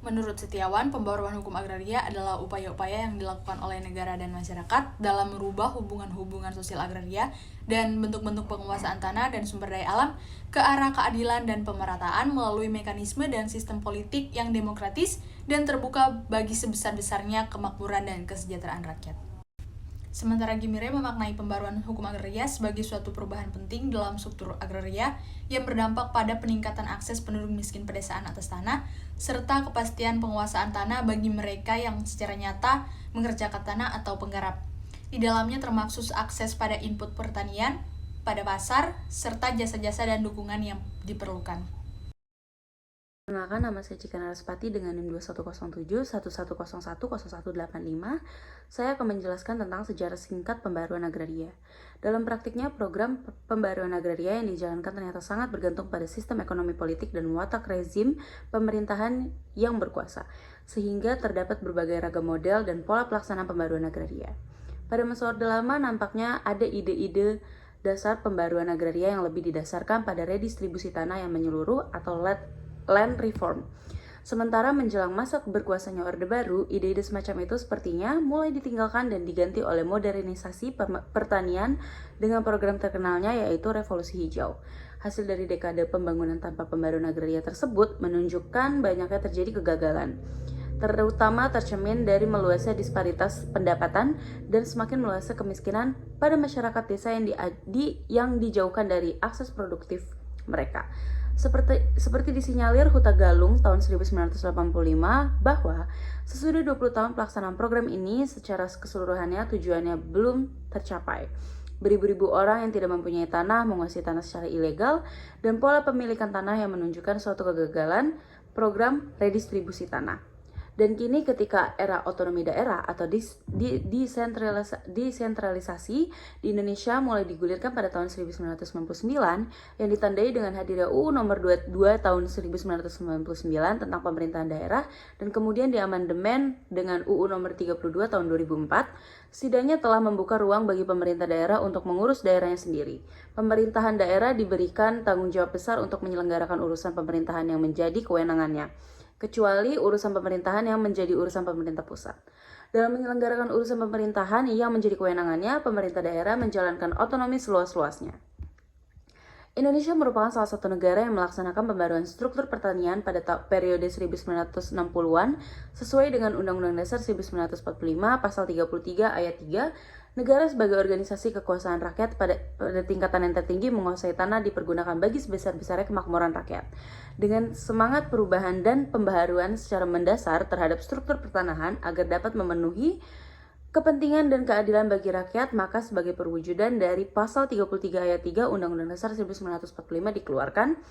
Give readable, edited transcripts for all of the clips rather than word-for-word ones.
Menurut Setiawan, pembaruan hukum agraria adalah upaya-upaya yang dilakukan oleh negara dan masyarakat dalam merubah hubungan-hubungan sosial agraria dan bentuk-bentuk penguasaan tanah dan sumber daya alam ke arah keadilan dan pemerataan melalui mekanisme dan sistem politik yang demokratis dan terbuka bagi sebesar-besarnya kemakmuran dan kesejahteraan rakyat. Sementara Gimire memaknai pembaruan hukum agraria sebagai suatu perubahan penting dalam struktur agraria yang berdampak pada peningkatan akses penduduk miskin pedesaan atas tanah, serta kepastian penguasaan tanah bagi mereka yang secara nyata mengerjakan tanah atau penggarap. Di dalamnya termaksud akses pada input pertanian, pada pasar, serta jasa-jasa dan dukungan yang diperlukan. Perkenalkan, nama saya Cika Naraspati dengan NIM 2107-1101-0185. Saya akan menjelaskan tentang sejarah singkat pembaruan agraria. Dalam praktiknya, program pembaruan agraria yang dijalankan ternyata sangat bergantung pada sistem ekonomi politik dan watak rezim pemerintahan yang berkuasa, sehingga terdapat berbagai ragam model dan pola pelaksanaan pembaruan agraria. Pada masa Orde Lama, nampaknya ada ide-ide dasar pembaruan agraria yang lebih didasarkan pada redistribusi tanah yang menyeluruh atau land reform. Sementara menjelang masa berkuasanya Orde Baru, ide-ide semacam itu sepertinya mulai ditinggalkan dan diganti oleh modernisasi pertanian dengan program terkenalnya yaitu Revolusi Hijau. Hasil dari dekade pembangunan tanpa pembaruan agraria tersebut menunjukkan banyaknya terjadi kegagalan, terutama tercermin dari meluasnya disparitas pendapatan dan semakin meluasnya kemiskinan pada masyarakat desa yang dijauhkan dari akses produktif mereka. Seperti disinyalir Huta Galung tahun 1985 bahwa sesudah 20 tahun pelaksanaan program ini secara keseluruhannya tujuannya belum tercapai. Beribu-ribu orang yang tidak mempunyai tanah menguasai tanah secara ilegal dan pola pemilikan tanah yang menunjukkan suatu kegagalan program redistribusi tanah. Dan kini ketika era otonomi daerah atau desentralisasi di Indonesia mulai digulirkan pada tahun 1999 yang ditandai dengan hadirnya UU nomor 22 tahun 1999 tentang pemerintahan daerah dan kemudian diamandemen dengan UU nomor 32 tahun 2004, setidaknya telah membuka ruang bagi pemerintah daerah untuk mengurus daerahnya sendiri. Pemerintahan daerah diberikan tanggung jawab besar untuk menyelenggarakan urusan pemerintahan yang menjadi kewenangannya, kecuali urusan pemerintahan yang menjadi urusan pemerintah pusat. Dalam menyelenggarakan urusan pemerintahan yang menjadi kewenangannya, pemerintah daerah menjalankan otonomi seluas-luasnya. Indonesia merupakan salah satu negara yang melaksanakan pembaruan struktur pertanian pada periode 1960-an sesuai dengan Undang-Undang Dasar 1945 Pasal 33 Ayat 3. Negara sebagai organisasi kekuasaan rakyat pada tingkatan yang tertinggi menguasai tanah dipergunakan bagi sebesar-besarnya kemakmuran rakyat. Dengan semangat perubahan dan pembaharuan secara mendasar terhadap struktur pertanahan agar dapat memenuhi kepentingan dan keadilan bagi rakyat, maka sebagai perwujudan dari Pasal 33 Ayat 3 Undang-Undang Dasar 1945 dikeluarkan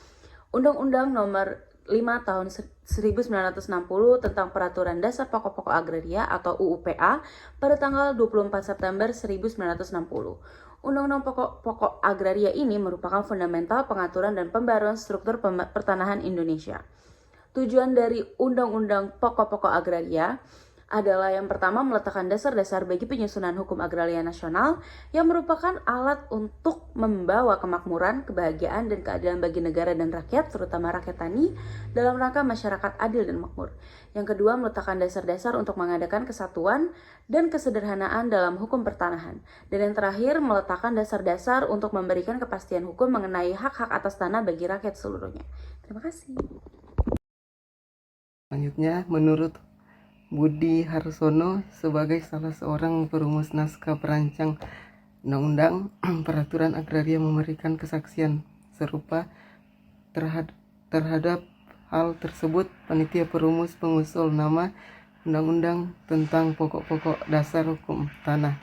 Undang-Undang Nomor 5 tahun 1960 tentang Peraturan Dasar Pokok-Pokok Agraria atau UUPA pada tanggal 24 September 1960. Undang-Undang Pokok-Pokok Agraria ini merupakan fundamental pengaturan dan pembaruan struktur pertanahan Indonesia. Tujuan dari Undang-Undang Pokok-Pokok Agraria adalah yang pertama meletakkan dasar-dasar bagi penyusunan hukum agraria nasional yang merupakan alat untuk membawa kemakmuran, kebahagiaan, dan keadilan bagi negara dan rakyat, terutama rakyat tani, dalam rangka masyarakat adil dan makmur. Yang kedua, meletakkan dasar-dasar untuk mengadakan kesatuan dan kesederhanaan dalam hukum pertanahan. Dan yang terakhir, meletakkan dasar-dasar untuk memberikan kepastian hukum mengenai hak-hak atas tanah bagi rakyat seluruhnya. Terima kasih. Selanjutnya, menurut Budi Harsono sebagai salah seorang perumus naskah perancang undang-undang, peraturan agraria memberikan kesaksian serupa terhadap hal tersebut. Panitia perumus pengusul nama undang-undang tentang pokok-pokok dasar hukum tanah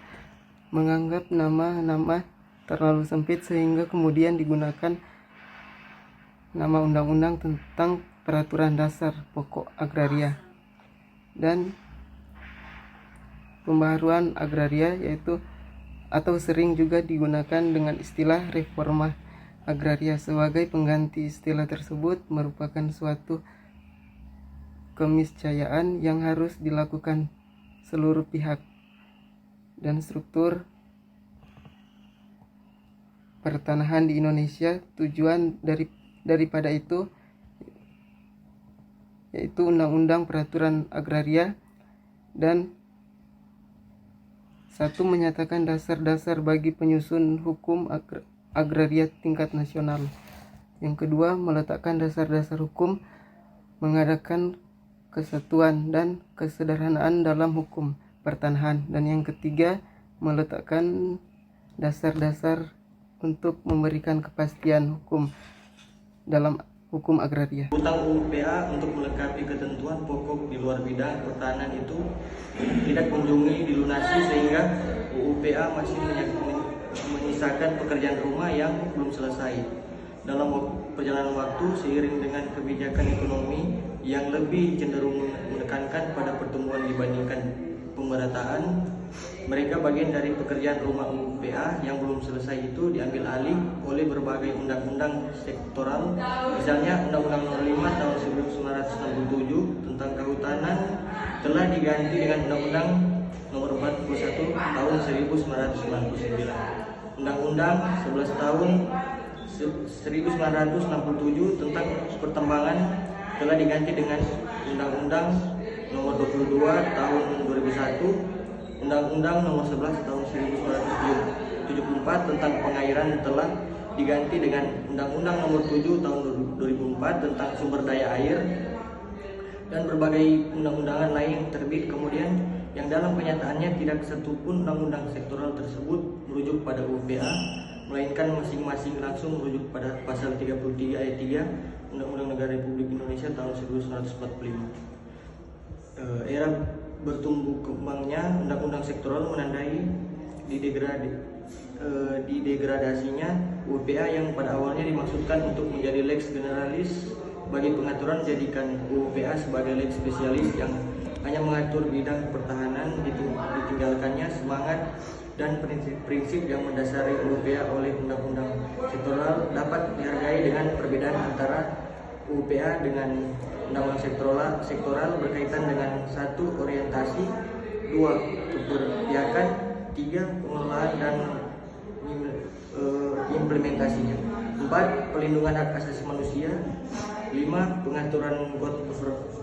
menganggap nama-nama terlalu sempit sehingga kemudian digunakan nama undang-undang tentang peraturan dasar pokok agraria dan pembaharuan agraria, yaitu atau sering juga digunakan dengan istilah reforma agraria sebagai pengganti istilah tersebut merupakan suatu keniscayaan yang harus dilakukan seluruh pihak dan struktur pertanahan di Indonesia. Tujuan daripada itu yaitu Undang-Undang Peraturan Agraria dan satu menyatakan dasar-dasar bagi penyusun hukum agraria tingkat nasional. Yang kedua, meletakkan dasar-dasar hukum, mengadakan kesatuan dan kesederhanaan dalam hukum pertanahan. Dan yang ketiga, meletakkan dasar-dasar untuk memberikan kepastian hukum dalam hukum agraria. Utang UPA untuk melengkapi ketentuan pokok di luar bidang pertanahan itu tidak kunjungi dilunasi sehingga UPA masih menyisakan pekerjaan rumah yang belum selesai. Dalam perjalanan waktu seiring dengan kebijakan ekonomi yang lebih cenderung menekankan pada pertumbuhan dibandingkan pemerataan, mereka bagian dari pekerjaan rumah UPA yang belum selesai itu diambil alih oleh berbagai undang-undang sektoral, misalnya Undang-Undang Nomor 5 Tahun 1967 tentang Kehutanan telah diganti dengan Undang-Undang Nomor 41 Tahun 1999, Undang-Undang 11 Tahun 1967 tentang Pertambangan telah diganti dengan Undang-Undang Nomor 22 Tahun 2001, Undang-Undang Nomor 11 Tahun 1974 tentang Pengairan telah diganti dengan Undang-Undang Nomor 7 Tahun 2004 tentang Sumber Daya Air, dan berbagai undang-undangan lain yang terbit kemudian yang dalam kenyataannya tidak satupun undang-undang sektoral tersebut merujuk pada UPA, melainkan masing-masing langsung merujuk pada pasal 33 ayat 3 Undang-Undang Negara Republik Indonesia tahun 1945. Era bertumbuh kembangnya undang-undang sektoral menandai degradasinya UPA yang pada awalnya dimaksudkan untuk menjadi lex generalis bagi pengaturan, jadikan UPA sebagai lex spesialis yang hanya mengatur bidang pertahanan. Ditinggalkannya semangat dan prinsip yang mendasari UPA oleh undang-undang sektoral dapat dihargai dengan perbedaan antara UPA dengan undang-undang sektoral berkaitan dengan 1. Orientasi, 2. Keberpihakan, 3. Pengelolaan dan implementasinya, 4. Pelindungan hak asasi manusia, 5. Pengaturan good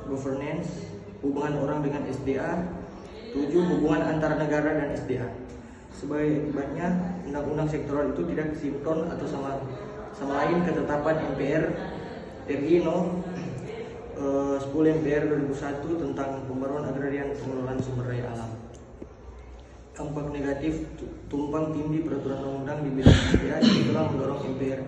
governance, hubungan orang dengan SDA, 7. Hubungan antara negara dan SDA. Sebagai akibatnya, undang-undang sektoral itu tidak sinkron atau sama lain ketetapan MPR RI No. 10 MPR 2001 tentang pembaruan agraria dan pengelolaan sumber daya alam. Dampak negatif tumpang tindih peraturan undang-undang di bidang SDA ini telah mendorong MPR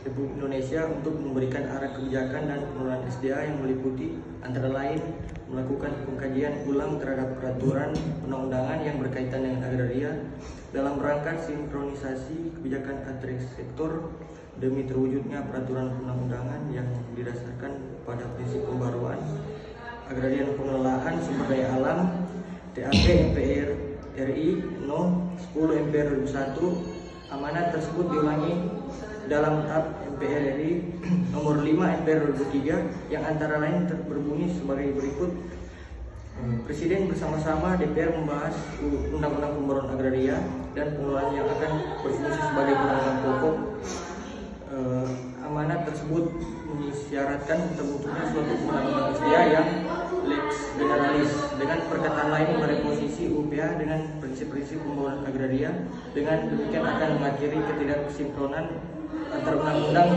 Republik Indonesia untuk memberikan arah kebijakan dan pengelolaan SDA yang meliputi antara lain melakukan pengkajian ulang terhadap peraturan perundang-undangan yang berkaitan dengan agraria dalam rangka sinkronisasi kebijakan antar sektor demi terwujudnya peraturan perundang-undangan yang didasarkan pada prinsip pembaruan agraria dan pengelolaan sumber daya alam. TAP MPR RI No. 10 MPR 2001. Amanat tersebut diulangi dalam TAP MPR RI Nomor 5 MPR 2003 yang antara lain berbunyi sebagai berikut. Presiden bersama-sama DPR membahas undang-undang pembaruan agraria dan pengelolaan yang akan berfungsi sebagai undang-undang pokok. Amanat tersebut mensyaratkan terbentuknya suatu undang-undang SDA yang lex generalis dengan perkataan lain mereposisi UPA dengan prinsip-prinsip pembangunan agraria. Dengan demikian akan mengakhiri ketidaksinkronan antara undang-undang